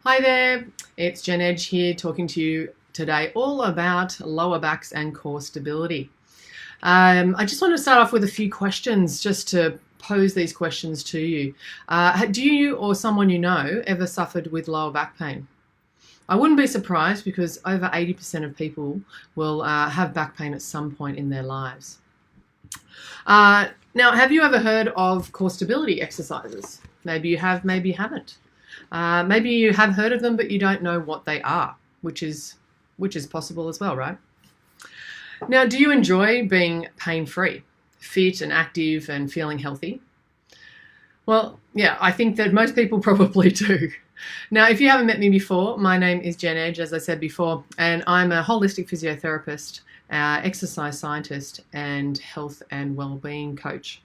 Hi there, it's Jen Edge here talking to you today all about lower backs and core stability. I just want to start off with a few questions just to pose these questions to you. Do you or someone you know ever suffered with lower back pain? I wouldn't be surprised because over 80% of people will have back pain at some point in their lives. Now, have you ever heard of core stability exercises? Maybe you have, maybe you haven't. Maybe you have heard of them, but you don't know what they are, which is possible as well, right? Now, do you enjoy being pain-free, fit and active and feeling healthy? Well, yeah, I think that most people probably do. Now, if you haven't met me before, my name is Jen Edge, as I said before, and I'm a holistic physiotherapist, exercise scientist, and health and well-being coach.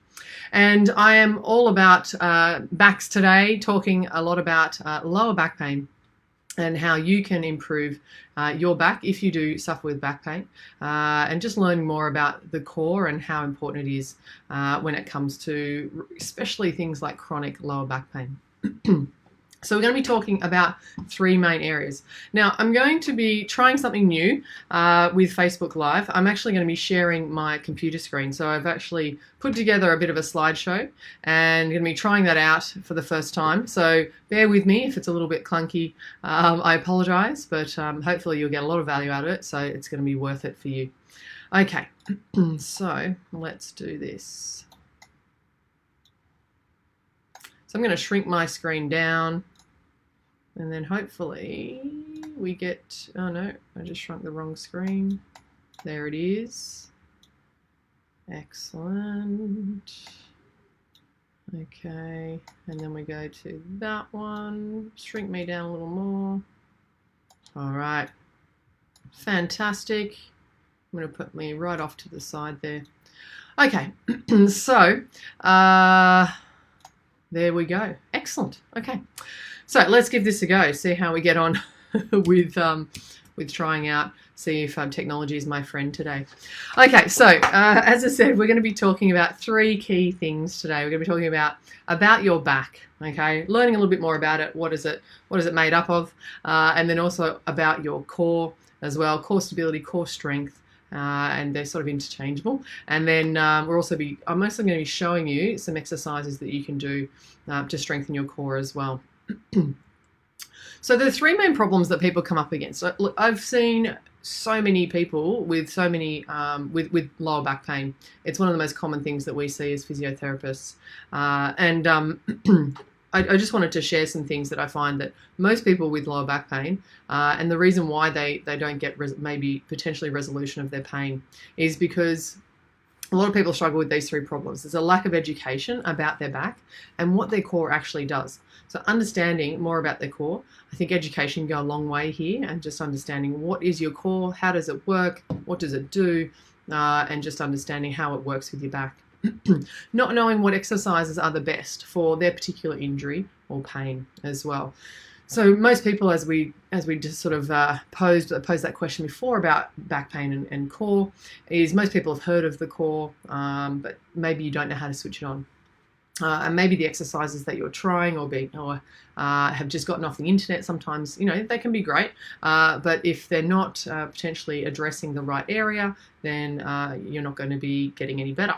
And I am all about backs today, talking a lot about lower back pain and how you can improve your back if you do suffer with back pain, and just learning more about the core and how important it is when it comes to especially things like chronic lower back pain. So we're going to be talking about three main areas. Now, I'm going to be trying something new with Facebook Live. I'm actually going to be sharing my computer screen. So I've actually put together a bit of a slideshow and going to be trying that out for the first time. So bear with me if it's a little bit clunky. I apologize, but hopefully you'll get a lot of value out of it. So it's going to be worth it for you. Okay, so let's do this. So I'm going to shrink my screen down, and then hopefully we get, oh no, I just shrunk the wrong screen. There it is. Excellent. Okay, and then we go to that one. Shrink me down a little more. All right, fantastic. I'm going to put me right off to the side there. Okay, so there we go. Excellent. Okay, so let's give this a go. See how we get on with trying out. See if technology is my friend today. Okay, so as I said, we're going to be talking about three key things today. We're going to be talking about your back. Okay, learning a little bit more about it. What is it made up of? And then also about your core as well. Core stability, core strength. And they're sort of interchangeable. And then I'm also going to be showing you some exercises that you can do to strengthen your core as well. So the three main problems that people come up against. Look, I've seen so many people with with lower back pain. It's one of the most common things that we see as physiotherapists. I just wanted to share some things that I find that most people with lower back pain, and the reason why they don't get maybe potentially resolution of their pain is because a lot of people struggle with these three problems. There's a lack of education about their back and what their core actually does. So understanding more about their core, I think education can go a long way here, and just understanding what is your core, how does it work, what does it do, and just understanding how it works with your back. Not knowing what exercises are the best for their particular injury or pain as well. So most people, as we just sort of posed that question before about back pain and core, is most people have heard of the core, but maybe you don't know how to switch it on. And maybe the exercises that you're trying or have just gotten off the internet, sometimes, they can be great. But if they're not potentially addressing the right area, then you're not going to be getting any better.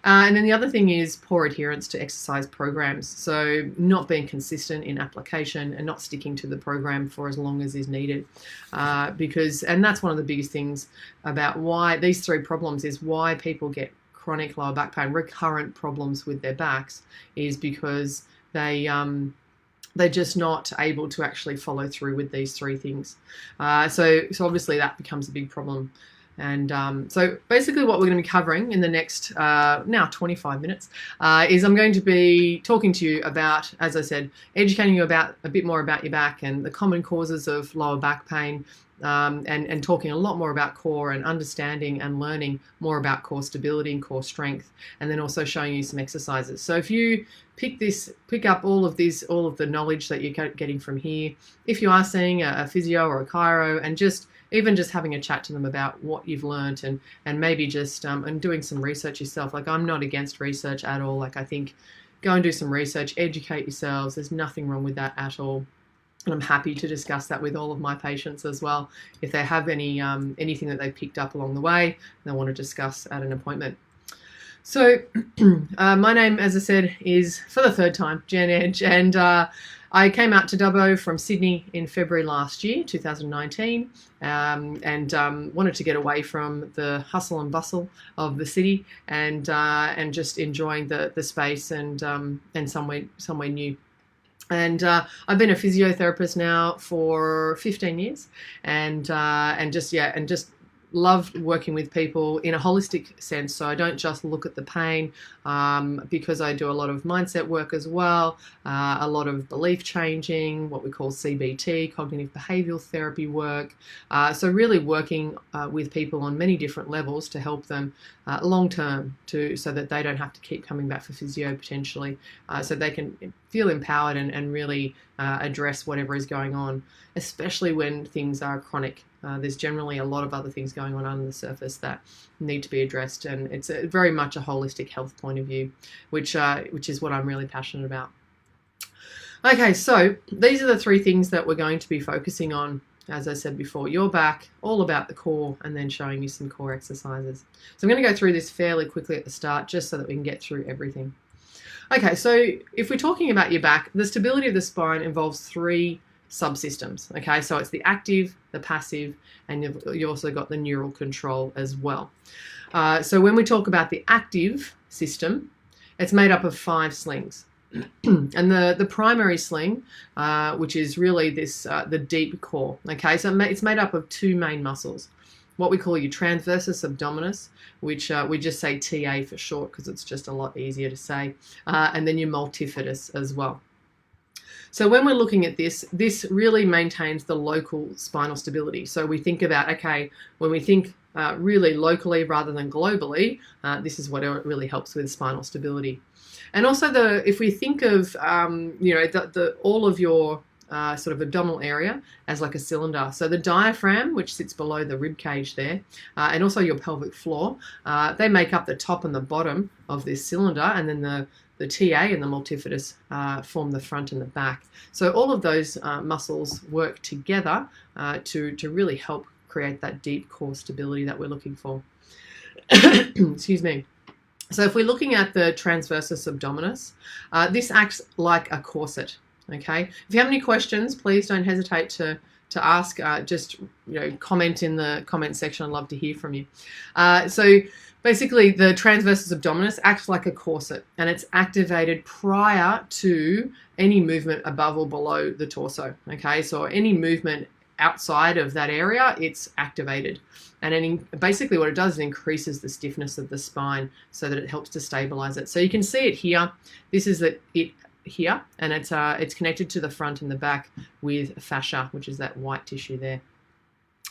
And then the other thing is poor adherence to exercise programs. So not being consistent in application and not sticking to the program for as long as is needed. And that's one of the biggest things about why these three problems is why people get chronic lower back pain, recurrent problems with their backs, is because they're just not able to actually follow through with these three things. So obviously that becomes a big problem. And so basically what we're going to be covering in the next now 25 minutes is I'm going to be talking to you about, as I said, educating you about a bit more about your back and the common causes of lower back pain, and talking a lot more about core and understanding and learning more about core stability and core strength, and then also showing you some exercises. So if you pick up all of the knowledge that you're getting from here, if you are seeing a physio or a chiro, and even just having a chat to them about what you've learnt, and maybe just and doing some research yourself. Like, I'm not against research at all. Like, I think go and do some research, educate yourselves. There's nothing wrong with that at all. And I'm happy to discuss that with all of my patients as well. If they have any anything that they picked up along the way and they want to discuss at an appointment. So my name, as I said, is, for the third time, Jen Edge, and I came out to Dubbo from Sydney in February last year, 2019, and wanted to get away from the hustle and bustle of the city and just enjoying the space and somewhere new. And I've been a physiotherapist now for 15 years, and just love working with people in a holistic sense. So I don't just look at the pain, because I do a lot of mindset work as well, a lot of belief changing, what we call CBT, cognitive behavioral therapy work. So really working with people on many different levels to help them long term, so that they don't have to keep coming back for physio potentially, so they can feel empowered and really address whatever is going on, especially when things are chronic. There's generally a lot of other things going on under the surface that need to be addressed, and it's very much a holistic health point of view, which is what I'm really passionate about. Okay, so these are the three things that we're going to be focusing on. As I said before, your back, all about the core, and then showing you some core exercises. So I'm going to go through this fairly quickly at the start, just so that we can get through everything. Okay, so if we're talking about your back, the stability of the spine involves three subsystems. Okay, so it's the active, the passive, and you also got the neural control as well. So when we talk about the active system, it's made up of 5 slings. And the primary sling, which is really this the deep core. Okay, so it's made up of 2 main muscles. What we call your transversus abdominus, which we just say TA for short because it's just a lot easier to say, and then your multifidus as well. So when we're looking at this really maintains the local spinal stability. So we think about, okay, when we think really locally rather than globally, this is what it really helps with spinal stability. And also if we think of, all of your sort of abdominal area as like a cylinder. So the diaphragm, which sits below the rib cage there, and also your pelvic floor, they make up the top and the bottom of this cylinder, and then the TA and the multifidus form the front and the back. So all of those muscles work together to really help create that deep core stability that we're looking for. Excuse me. So if we're looking at the transversus abdominis, this acts like a corset. Okay. If you have any questions, please don't hesitate to ask. Just comment in the comment section. I'd love to hear from you. So basically, the transversus abdominis acts like a corset, and it's activated prior to any movement above or below the torso. Okay, so any movement outside of that area, it's activated. And basically what it does is it increases the stiffness of the spine so that it helps to stabilize it. So you can see it here. This is it here, and it's connected to the front and the back with fascia, which is that white tissue there.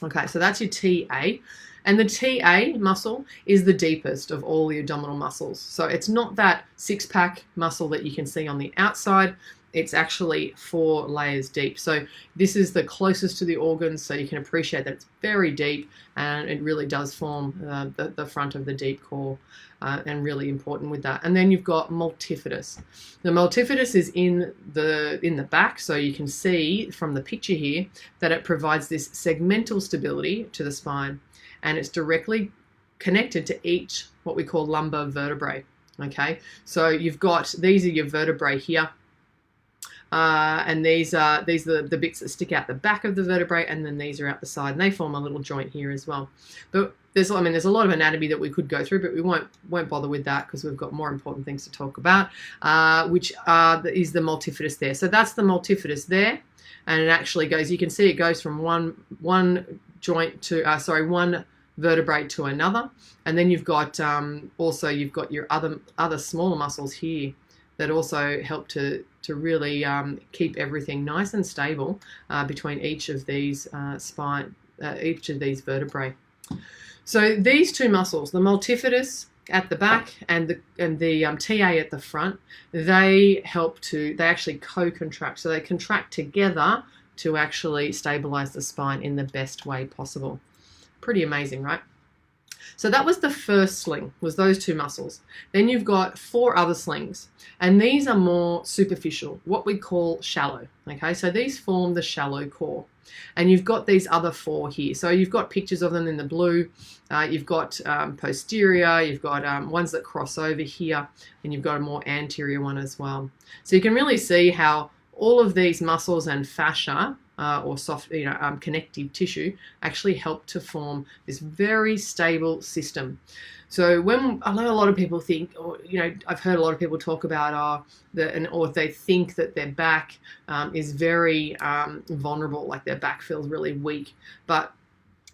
Okay, so that's your TA. And the TA muscle is the deepest of all the abdominal muscles. So it's not that 6-pack muscle that you can see on the outside. It's actually 4 layers deep. So this is the closest to the organs, so you can appreciate that it's very deep, and it really does form the front of the deep core, and really important with that. And then you've got multifidus. The multifidus is in the back, so you can see from the picture here that it provides this segmental stability to the spine, and it's directly connected to each what we call lumbar vertebrae. Okay, so you've got, these are your vertebrae here. And these are the bits that stick out the back of the vertebrae, and then these are out the side, and they form a little joint here as well. But there's a lot of anatomy that we could go through, but we won't bother with that because we've got more important things to talk about, which is the multifidus there. So that's the multifidus there, and it actually goes. You can see it goes from one joint to one vertebrae to another, and then you've got you've got your other smaller muscles here that also help to really keep everything nice and stable between each of these each of these vertebrae. So these 2 muscles, the multifidus at the back and the TA at the front, they actually co-contract. So they contract together to actually stabilize the spine in the best way possible. Pretty amazing, right? So that was the first sling, was those two muscles. Then you've got 4 other slings, and these are more superficial, what we call shallow. Okay, so these form the shallow core. And you've got these other 4 here. So you've got pictures of them in the blue. You've got posterior, you've got ones that cross over here, and you've got a more anterior one as well. So you can really see how all of these muscles and fascia or soft, connective tissue actually help to form this very stable system. So when I know a lot of people think, or I've heard a lot of people talk about, or they think that their back is very vulnerable, like their back feels really weak, but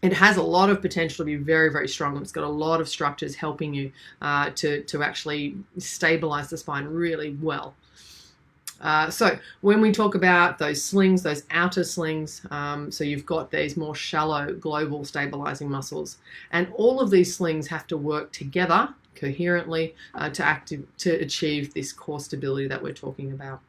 it has a lot of potential to be very, very strong. It's got a lot of structures helping you to actually stabilize the spine really well. So when we talk about those slings, those outer slings, so you've got these more shallow global stabilizing muscles, and all of these slings have to work together coherently to achieve this core stability that we're talking about.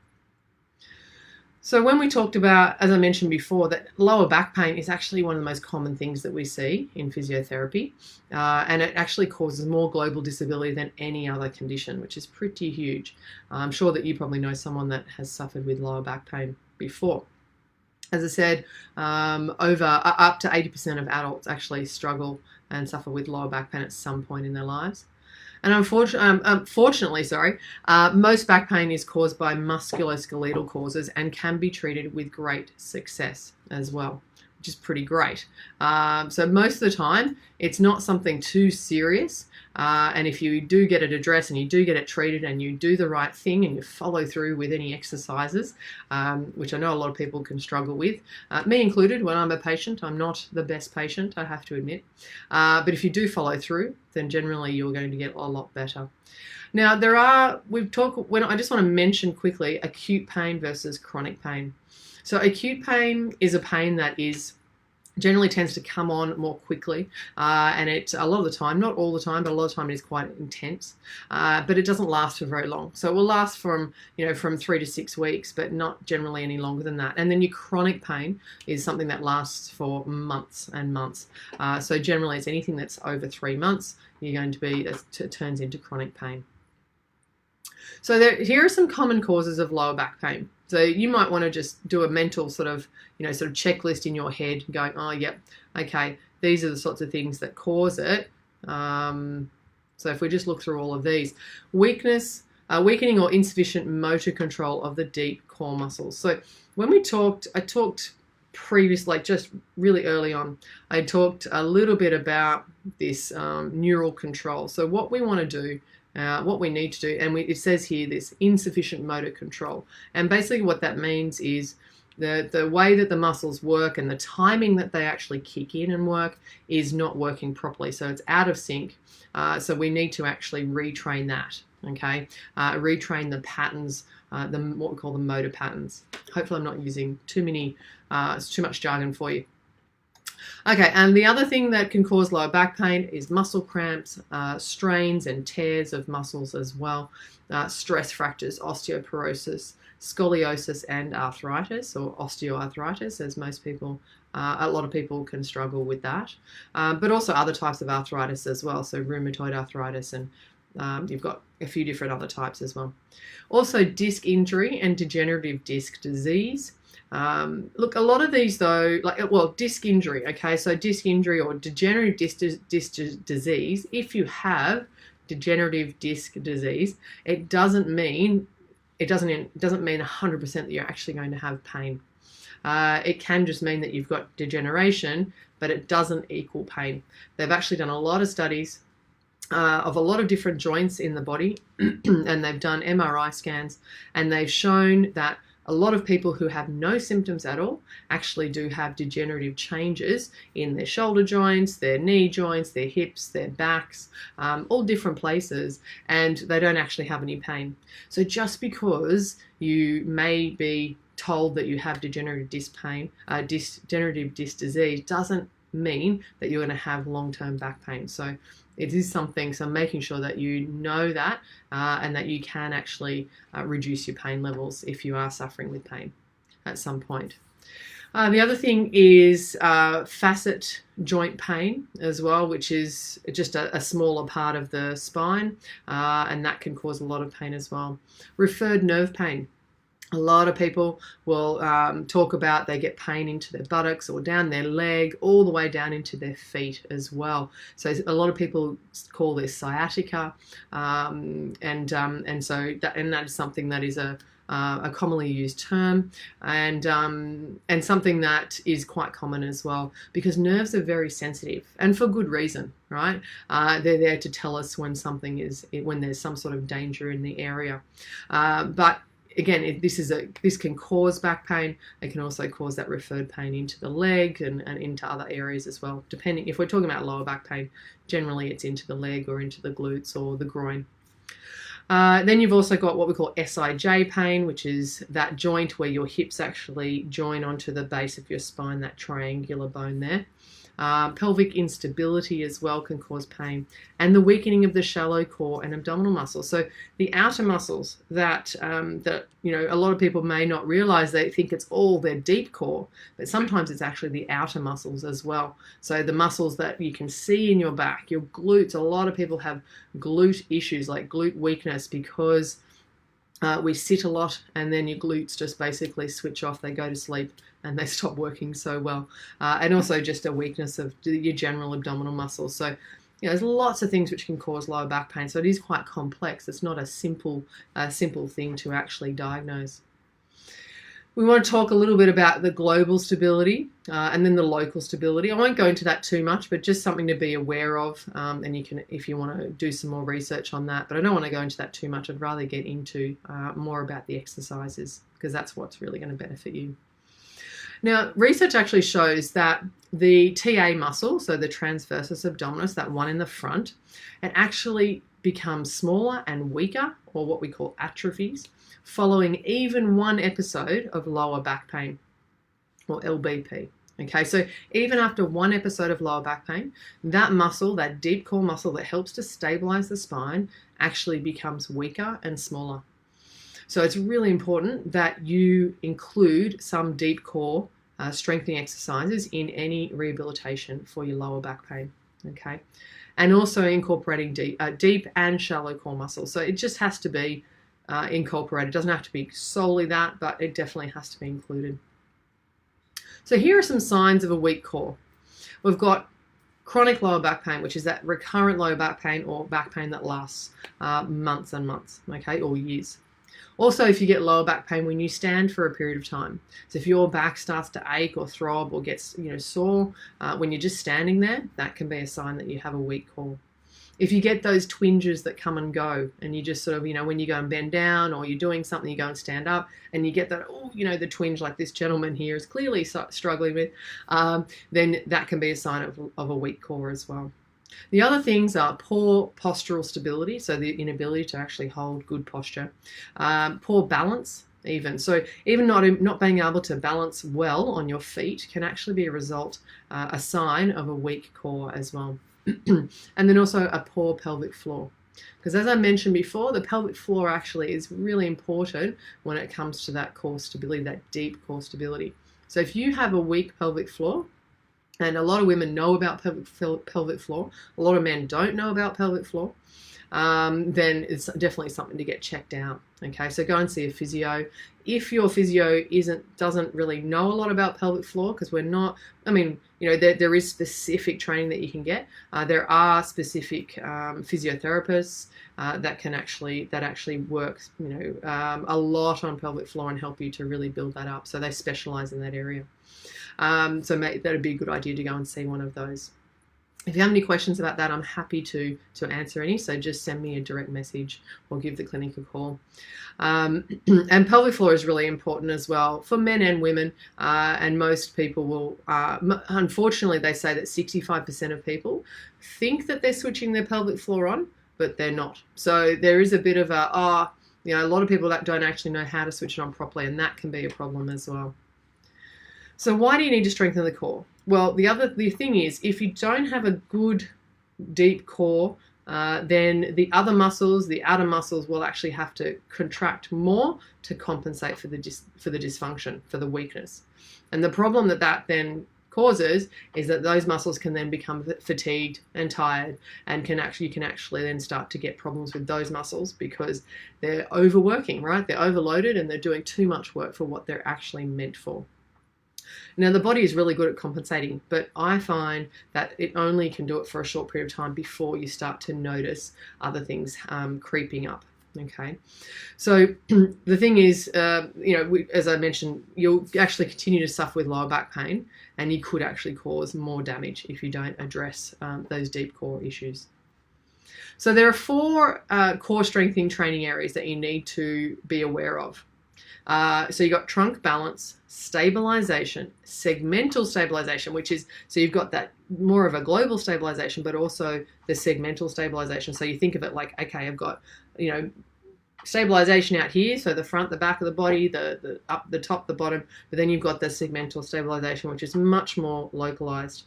So when we talked about, as I mentioned before, that lower back pain is actually one of the most common things that we see in physiotherapy, and it actually causes more global disability than any other condition, which is pretty huge. I'm sure that you probably know someone that has suffered with lower back pain before. As I said, up to 80% of adults actually struggle and suffer with lower back pain at some point in their lives. And unfortunately, most back pain is caused by musculoskeletal causes and can be treated with great success as well, which is pretty great. So most of the time, it's not something too serious. And if you do get it addressed and you do get it treated and you do the right thing and you follow through with any exercises, which I know a lot of people can struggle with, me included when I'm a patient. I'm not the best patient, I have to admit. But if you do follow through, then generally you're going to get a lot better. Now, I just want to mention quickly acute pain versus chronic pain. So acute pain is a pain that generally tends to come on more quickly, and it a lot of the time, not all the time, but a lot of the time it is quite intense, but it doesn't last for very long. So it will last from 3 to 6 weeks, but not generally any longer than that. And then your chronic pain is something that lasts for months and months. So generally it's anything that's over 3 months, you're going to be, it turns into chronic pain. So here are some common causes of lower back pain. So you might want to just do a mental sort of checklist in your head, going, oh, yep, okay, these are the sorts of things that cause it. So if we just look through all of these, weakening or insufficient motor control of the deep core muscles. So when I talked previously, like just really early on, I talked a little bit about this neural control. So what we want to do, what we need to do, and it says here this insufficient motor control, and basically what that means is the way that the muscles work and the timing that they actually kick in and work is not working properly, so it's out of sync. So we need to actually retrain that, okay? Retrain the patterns, what we call the motor patterns. Hopefully I'm not using too much jargon for you. Okay, and the other thing that can cause lower back pain is muscle cramps, strains and tears of muscles as well, stress fractures, osteoporosis, scoliosis and arthritis, or osteoarthritis, as a lot of people can struggle with that, but also other types of arthritis as well, so rheumatoid arthritis, and you've got a few different other types as well. Also disc injury and degenerative disc disease. Look, a lot of these though, disc injury, okay, so disc injury or degenerative disc disease, if you have degenerative disc disease, it doesn't mean 100% that you're actually going to have pain. It can just mean that you've got degeneration, but it doesn't equal pain. They've actually done a lot of studies of a lot of different joints in the body, and they've done MRI scans, and they've shown that a lot of people who have no symptoms at all actually do have degenerative changes in their shoulder joints, their knee joints, their hips, their backs, all different places, and they don't actually have any pain. So just because you may be told that you have degenerative disc disease doesn't mean that you're going to have long-term back pain. So it is something, so making sure that you know that and that you can actually reduce your pain levels if you are suffering with pain at some point. The other thing is facet joint pain as well, which is just a smaller part of the spine, and that can cause a lot of pain as well. Referred nerve pain. A lot of people will talk about they get pain into their buttocks or down their leg, all the way down into their feet as well. So a lot of people call this sciatica, and so that is something that is a commonly used term, and something that is quite common as well, because nerves are very sensitive, and for good reason, right? They're there to tell us when there's some sort of danger in the area, but again, this can cause back pain. It can also cause that referred pain into the leg and into other areas as well. Depending, if we're talking about lower back pain, generally it's into the leg or into the glutes or the groin. Then you've also got what we call SIJ pain, which is that joint where your hips actually join onto the base of your spine, that triangular bone there. Pelvic instability as well can cause pain, and the weakening of the shallow core and abdominal muscles. So the outer muscles that a lot of people may not realize, they think it's all their deep core, but sometimes it's actually the outer muscles as well. So the muscles that you can see in your back, your glutes. A lot of people have glute issues, like glute weakness, because we sit a lot and then your glutes just basically switch off, they go to sleep and they stop working so well. And also just a weakness of your general abdominal muscles. So there's lots of things which can cause lower back pain. So it is quite complex. It's not a simple thing to actually diagnose. We want to talk a little bit about the global stability and then the local stability. I won't go into that too much, but just something to be aware of. And you can, if you want to do some more research on that, but I don't want to go into that too much. I'd rather get into more about the exercises, because that's what's really going to benefit you. Now, research actually shows that the TA muscle, so the transversus abdominis, that one in the front, it actually becomes smaller and weaker, or what we call atrophies, following even one episode of lower back pain, or LBP. Okay, so even after one episode of lower back pain, that muscle, that deep core muscle that helps to stabilize the spine, actually becomes weaker and smaller. So it's really important that you include some deep core strengthening exercises in any rehabilitation for your lower back pain. Okay, and also incorporating deep and shallow core muscles. So it just has to be incorporated. It doesn't have to be solely that, but it definitely has to be included. So here are some signs of a weak core. We've got chronic lower back pain, which is that recurrent lower back pain or back pain that lasts months and months, okay, or years. Also, if you get lower back pain when you stand for a period of time, so if your back starts to ache or throb or gets sore when you're just standing there, that can be a sign that you have a weak core. If you get those twinges that come and go, and you just sort of, when you go and bend down or you're doing something, you go and stand up and you get that, the twinge like this gentleman here is clearly struggling with, then that can be a sign of a weak core as well. The other things are poor postural stability, so the inability to actually hold good posture, poor balance even. So even not being able to balance well on your feet can actually be a sign of a weak core as well. And then also a poor pelvic floor. Because as I mentioned before, the pelvic floor actually is really important when it comes to that core stability, that deep core stability. So if you have a weak pelvic floor, and a lot of women know about pelvic floor, a lot of men don't know about pelvic floor, then it's definitely something to get checked out. Okay, so go and see a physio. If your physio doesn't really know a lot about pelvic floor, because we're not, there is specific training that you can get. There are specific physiotherapists that actually work, a lot on pelvic floor and help you to really build that up. So they specialize in that area. So that'd be a good idea to go and see one of those. If you have any questions about that, I'm happy to answer any. So just send me a direct message or give the clinic a call. And pelvic floor is really important as well for men and women. And most people will, unfortunately, they say that 65% of people think that they're switching their pelvic floor on, but they're not. So there is a bit of a lot of people that don't actually know how to switch it on properly, and that can be a problem as well. So why do you need to strengthen the core? Well, the thing is, if you don't have a good deep core then the other muscles, the outer muscles, will actually have to contract more to compensate for the dysfunction, for the weakness. And the problem that then causes is that those muscles can then become fatigued and tired, and you can actually then start to get problems with those muscles because they're overworking, right? They're overloaded and they're doing too much work for what they're actually meant for. Now, the body is really good at compensating, but I find that it only can do it for a short period of time before you start to notice other things creeping up. Okay, so the thing is, as I mentioned, you'll actually continue to suffer with lower back pain, and you could actually cause more damage if you don't address those deep core issues. So there are 4 core strengthening training areas that you need to be aware of. So you've got trunk balance, stabilization, segmental stabilization, which is, so you've got that more of a global stabilization, but also the segmental stabilization. So you think of it like, okay, I've got, stabilization out here, so the front, the back of the body, the up, the top, the bottom, but then you've got the segmental stabilization, which is much more localized.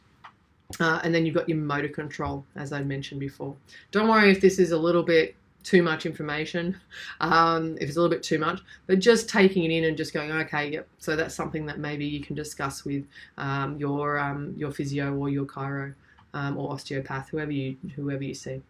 And then you've got your motor control, as I mentioned before. Don't worry if this is a little bit too much information, if it's a little bit too much, but just taking it in and just going, okay, yep. So that's something that maybe you can discuss with your physio or your chiro or osteopath, whoever you see.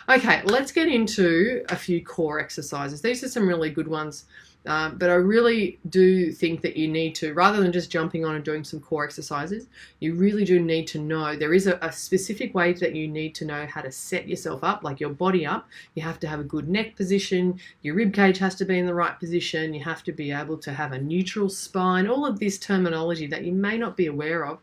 Okay, let's get into a few core exercises. These are some really good ones, but I really do think that you need to, rather than just jumping on and doing some core exercises, you really do need to know, there is a specific way that you need to know how to set yourself up, like your body up. You have to have a good neck position, your rib cage has to be in the right position, you have to be able to have a neutral spine, all of this terminology that you may not be aware of.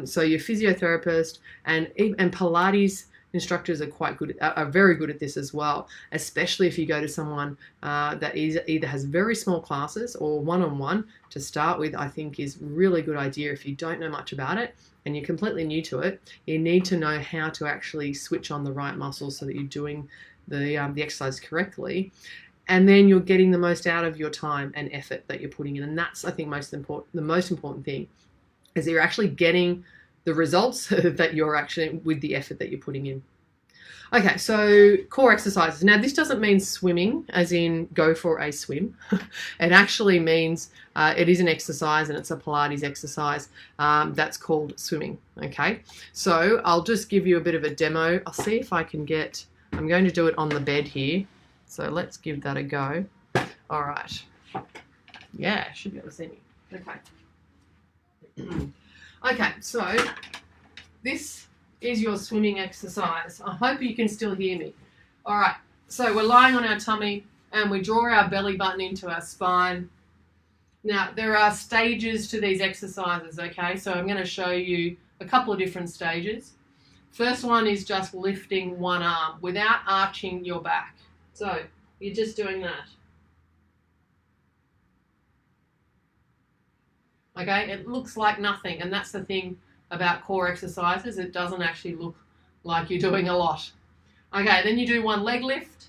So your physiotherapist and Pilates instructors are very good at this as well, especially if you go to someone that either has very small classes or one-on-one to start with. I think is a really good idea. If you don't know much about it and you're completely new to it, you need to know how to actually switch on the right muscles so that you're doing the exercise correctly, and then you're getting the most out of your time and effort that you're putting in. And that's, I think, the most important thing is that you're actually getting the results that you're actually with the effort that you're putting in. Okay, so core exercises. Now, this doesn't mean swimming, as in go for a swim. It actually means it is an exercise, and it's a Pilates exercise that's called swimming. Okay, so I'll just give you a bit of a demo. I'll see if I can I'm going to do it on the bed here. So let's give that a go. All right. Yeah, should be able to see me. Okay. Okay, so this is your swimming exercise. I hope you can still hear me. All right, so we're lying on our tummy and we draw our belly button into our spine. Now, there are stages to these exercises, okay? So I'm going to show you a couple of different stages. First one is just lifting one arm without arching your back. So you're just doing that. Okay, it looks like nothing, and that's the thing about core exercises. It doesn't actually look like you're doing a lot. Okay, then you do one leg lift.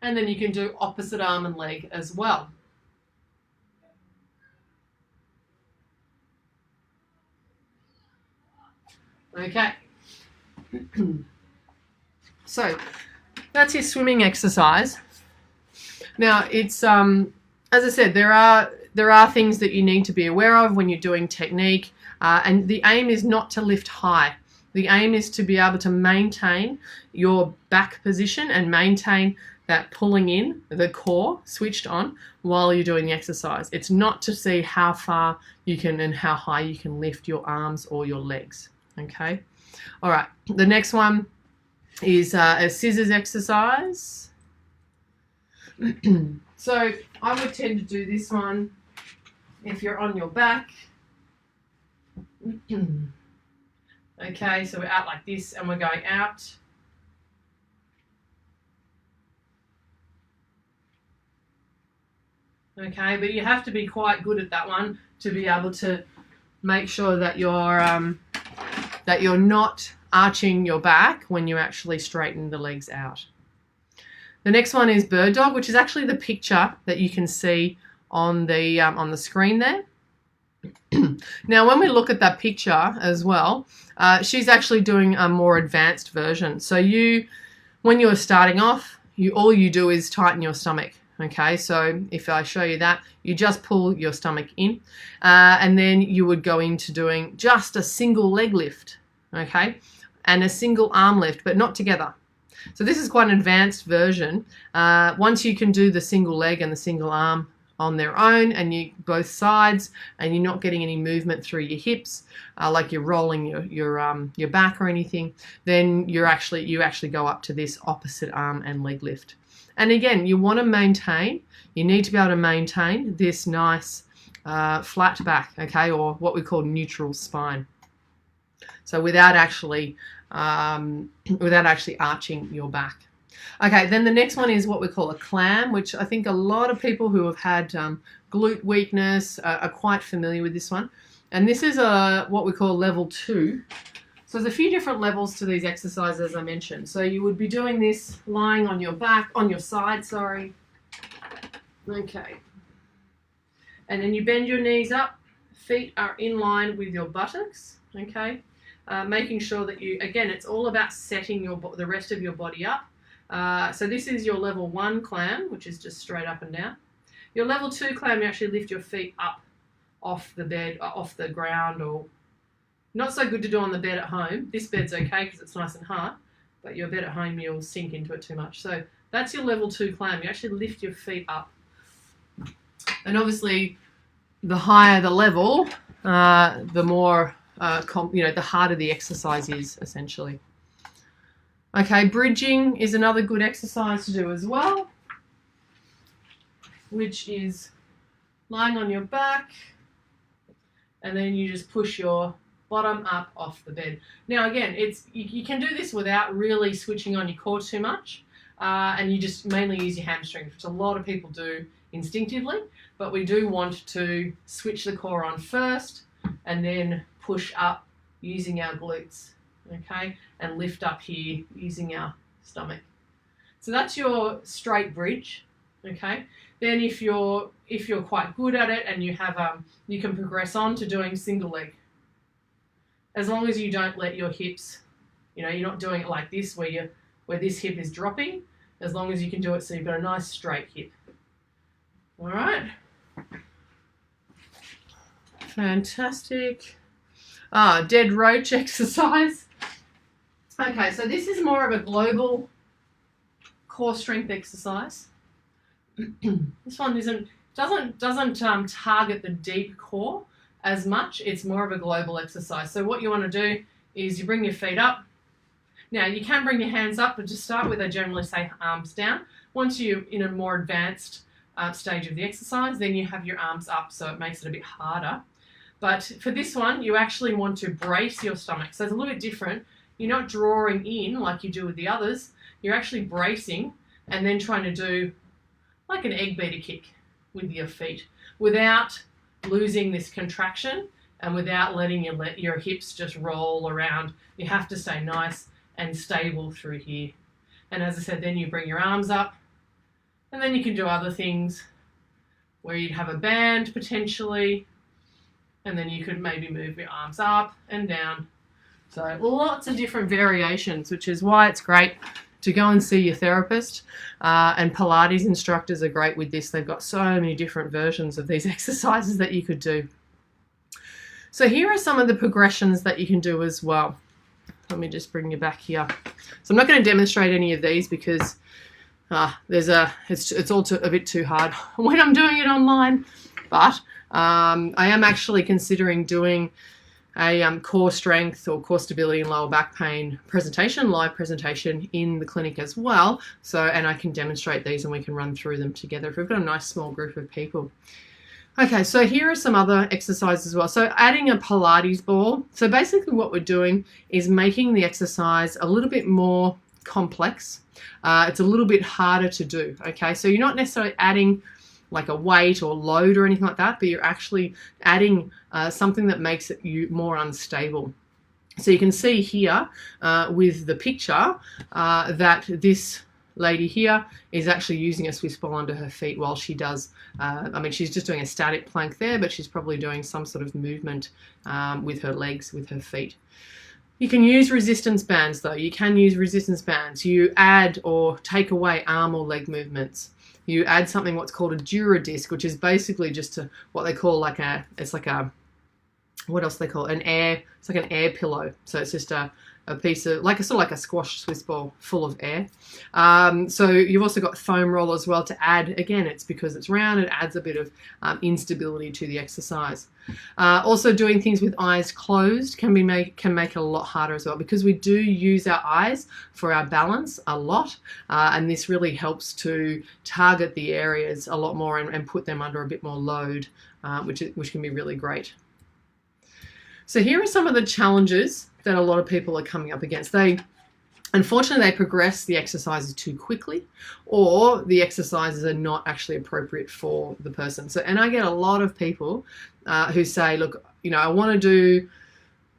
And then you can do opposite arm and leg as well. Okay. So that's your swimming exercise. Now, it's as I said, there are things that you need to be aware of when you're doing technique, and the aim is not to lift high. The aim is to be able to maintain your back position and maintain that pulling in, the core switched on while you're doing the exercise. It's not to see how far you can and how high you can lift your arms or your legs. Okay. All right. The next one is a scissors exercise. So I would tend to do this one if you're on your back. Okay, so we're out like this and we're going out. Okay, but you have to be quite good at that one to be able to make sure that you're not arching your back when you actually straighten the legs out. The next one is bird dog, which is actually the picture that you can see on the screen there. Now, when we look at that picture as well, she's actually doing a more advanced version. So when you're starting off, all you do is tighten your stomach. Okay, so if I show you that, you just pull your stomach in, and then you would go into doing just a single leg lift, okay, and a single arm lift, but not together. So this is quite an advanced version. Once you can do the single leg and the single arm on their own, and both sides, and you're not getting any movement through your hips, like you're rolling your back or anything, then you actually go up to this opposite arm and leg lift. And again, you want to maintain. You need to be able to maintain this nice flat back, okay, or what we call neutral spine. So without actually arching your back. Okay, then the next one is what we call a clam, which I think a lot of people who have had glute weakness are quite familiar with this one. And this is what we call level 2. So there's a few different levels to these exercises, as I mentioned. So you would be doing this lying on your back, on your side, sorry. Okay. And then you bend your knees up, feet are in line with your buttocks, okay? Making sure that again, it's all about setting the rest of your body up. So this is your level 1 clam, which is just straight up and down. Your level 2 clam, you actually lift your feet up off the bed, off the ground, or not so good to do on the bed at home. This bed's okay because it's nice and hard, but your bed at home, you'll sink into it too much. So that's your level 2 clam. You actually lift your feet up. And obviously, the higher the level, the more, the harder the exercise is, essentially. Okay, bridging is another good exercise to do as well, which is lying on your back, and then you just push your bottom up off the bed. Now again, you can do this without really switching on your core too much, and you just mainly use your hamstrings, which a lot of people do instinctively, but we do want to switch the core on first and then push up using our glutes, okay, and lift up here using our stomach. So that's your straight bridge, okay. Then if you're quite good at it and you have you can progress on to doing single leg. As long as you don't let your hips, you're not doing it like this where this hip is dropping, as long as you can do it so you've got a nice straight hip. All right. Fantastic. Dead roach exercise. Okay, so this is more of a global core strength exercise. This one doesn't target the deep core as much. It's more of a global exercise. So what you want to do is you bring your feet up. Now you can bring your hands up, but to start with, I generally say arms down. Once you're in a more advanced stage of the exercise, then you have your arms up, so it makes it a bit harder. But for this one, you actually want to brace your stomach. So it's a little bit different. You're not drawing in like you do with the others. You're actually bracing and then trying to do like an egg beater kick with your feet without losing this contraction and without letting your hips just roll around. You have to stay nice and stable through here. And as I said, then you bring your arms up, and then you can do other things where you'd have a band potentially, and then you could maybe move your arms up and down. So lots of different variations, which is why it's great to go and see your therapist. And Pilates instructors are great with this. They've got so many different versions of these exercises that you could do. So here are some of the progressions that you can do as well. Let me just bring you back here. So I'm not going to demonstrate any of these because it's all a bit too hard when I'm doing it online. But I am actually considering doing a core strength or core stability and lower back pain live presentation in the clinic as well. And I can demonstrate these and we can run through them together if we've got a nice small group of people. Okay, so here are some other exercises as well. So adding a Pilates ball. So basically what we're doing is making the exercise a little bit more complex. It's a little bit harder to do, okay? So you're not necessarily adding like a weight or load or anything like that, but you're actually adding something that makes it more unstable. So you can see here with the picture that this lady here is actually using a Swiss ball under her feet while she does, I mean, she's just doing a static plank there, but she's probably doing some sort of movement with her legs, with her feet. You can use resistance bands though. You can use resistance bands. You add or take away arm or leg movements. You add something what's called a dura disc, which is basically just what they call what else they call it? It's like an air pillow. So it's just a piece of, sort of like a squash Swiss ball full of air. So you've also got foam roll as well to add. Again, it's because it's round, it adds a bit of instability to the exercise. Also doing things with eyes closed can make it a lot harder as well, because we do use our eyes for our balance a lot, and this really helps to target the areas a lot more and put them under a bit more load, which can be really great. So here are some of the challenges that a lot of people are coming up against. Unfortunately, they progress the exercises too quickly, or the exercises are not actually appropriate for the person. So, and I get a lot of people who say, look, I want to do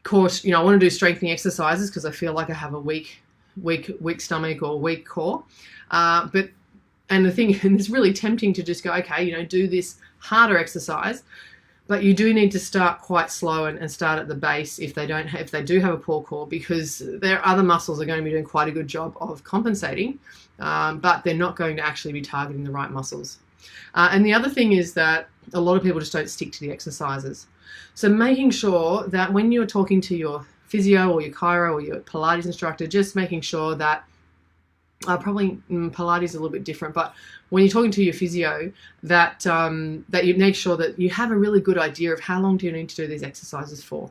I want to do strengthening exercises because I feel like I have a weak stomach or weak core. And it's really tempting to just go, okay, do this harder exercise. But you do need to start quite slow and start at the base if they do have a poor core, because their other muscles are going to be doing quite a good job of compensating, but they're not going to actually be targeting the right muscles. And the other thing is that a lot of people just don't stick to the exercises. So making sure that when you're talking to your physio or your chiro or your Pilates instructor, just making sure that probably Pilates is a little bit different, but when you're talking to your physio, that you make sure that you have a really good idea of how long do you need to do these exercises for,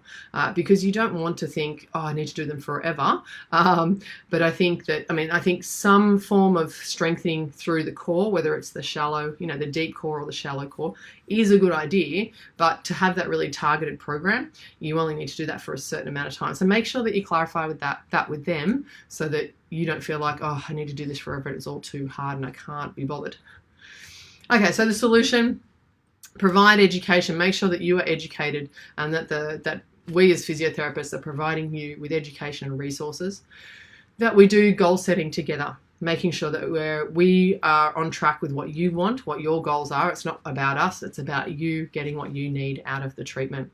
because you don't want to think, oh, I need to do them forever. But I think some form of strengthening through the core, whether it's the shallow, the deep core or the shallow core, is a good idea. But to have that really targeted program, you only need to do that for a certain amount of time. So make sure that you clarify with that with them, so that you don't feel like, oh, I need to do this forever, it's all too hard and I can't be bothered. Okay, so the solution: provide education. Make sure that you are educated, and that we as physiotherapists are providing you with education and resources. That we do goal setting together, making sure that we are on track with what you want, what your goals are. It's not about us, it's about you getting what you need out of the treatment.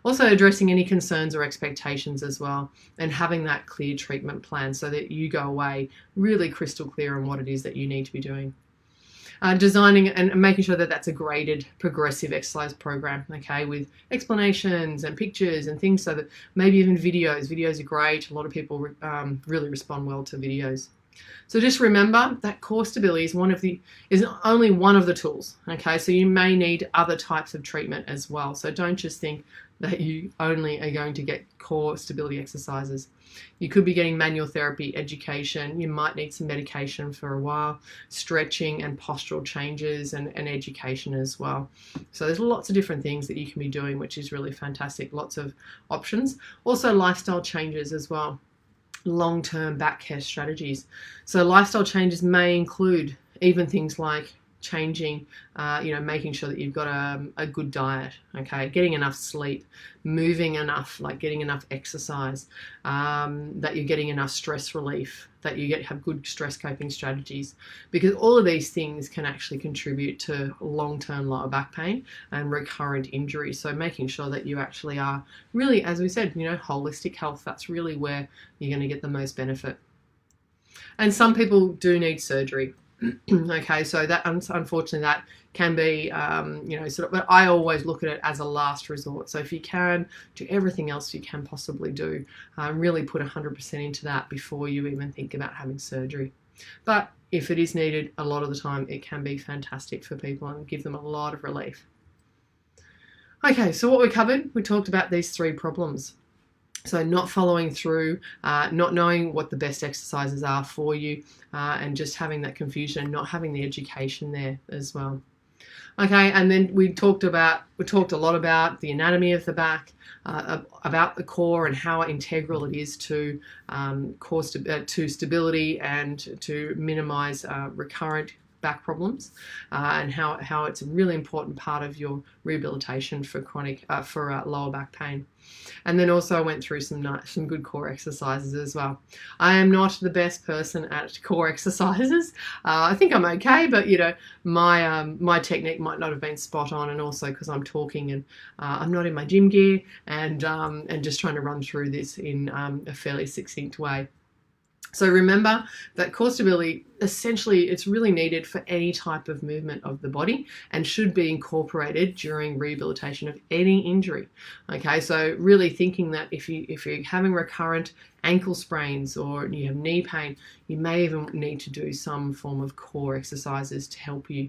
Also addressing any concerns or expectations as well, and having that clear treatment plan so that you go away really crystal clear on what it is that you need to be doing. Designing and making sure that that's a graded progressive exercise program, okay, with explanations and pictures and things, so that maybe even videos. Videos are great. A lot of people really respond well to videos. So just remember that core stability is only one of the tools, okay? So you may need other types of treatment as well. So don't just think that you only are going to get core stability exercises. You could be getting manual therapy, education. You might need some medication for a while, stretching and postural changes, and education as well. So there's lots of different things that you can be doing, which is really fantastic. Lots of options. Also lifestyle changes as well. Long-term back care strategies. So lifestyle changes may include even things like changing, making sure that you've got a good diet, okay, getting enough sleep, moving enough, like getting enough exercise, that you're getting enough stress relief, that you have good stress coping strategies, because all of these things can actually contribute to long-term lower back pain and recurrent injuries. So making sure that you actually are really, as we said, holistic health, that's really where you're going to get the most benefit. And some people do need surgery. Okay, so that unfortunately that can be, but I always look at it as a last resort. So if you can do everything else you can possibly do, really put 100% into that before you even think about having surgery. But if it is needed, a lot of the time it can be fantastic for people and give them a lot of relief. Okay, so what we covered, we talked about these 3 problems. So not following through, not knowing what the best exercises are for you, and just having that confusion, not having the education there as well. Okay, and then we talked a lot about the anatomy of the back, about the core and how integral it is to to stability and to minimize recurrent back problems, and how it's a really important part of your rehabilitation for chronic lower back pain. And then also I went through some good core exercises as well. I am not the best person at core exercises. I think I'm okay, but my technique might not have been spot on, and also because I'm talking and I'm not in my gym gear, and just trying to run through this in a fairly succinct way. So remember that core stability, essentially, it's really needed for any type of movement of the body and should be incorporated during rehabilitation of any injury. Okay, so really thinking that if you're having recurrent ankle sprains or you have knee pain, you may even need to do some form of core exercises to help you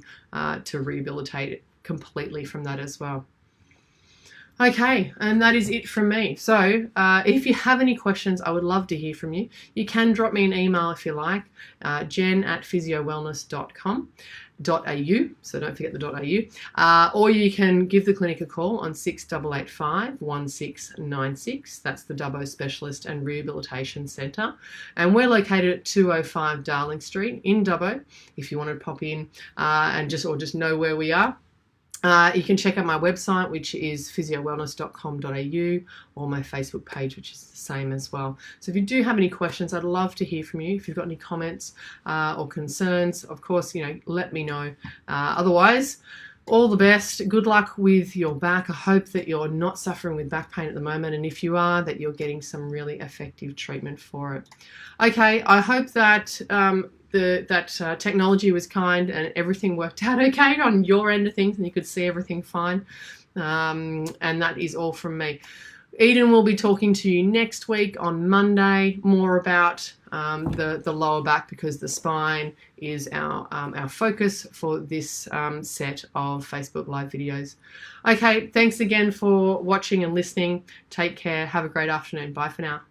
to rehabilitate it completely from that as well. Okay, and that is it from me. So if you have any questions, I would love to hear from you. You can drop me an email if you like, jen@physiowellness.com.au, so don't forget the .au, or you can give the clinic a call on 6885-1696. That's the Dubbo Specialist and Rehabilitation Centre, and we're located at 205 Darling Street in Dubbo. If you want to pop in and just know where we are. You can check out my website, which is physiowellness.com.au, or my Facebook page, which is the same as well. So if you do have any questions, I'd love to hear from you. If you've got any comments or concerns, of course, let me know. Otherwise, all the best. Good luck with your back. I hope that you're not suffering with back pain at the moment, and if you are, that you're getting some really effective treatment for it. Okay, I hope that technology was kind and everything worked out okay on your end of things and you could see everything fine. And that is all from me. Eden will be talking to you next week on Monday, more about the lower back, because the spine is our focus for this set of Facebook Live videos. Okay, thanks again for watching and listening. Take care. Have a great afternoon. Bye for now.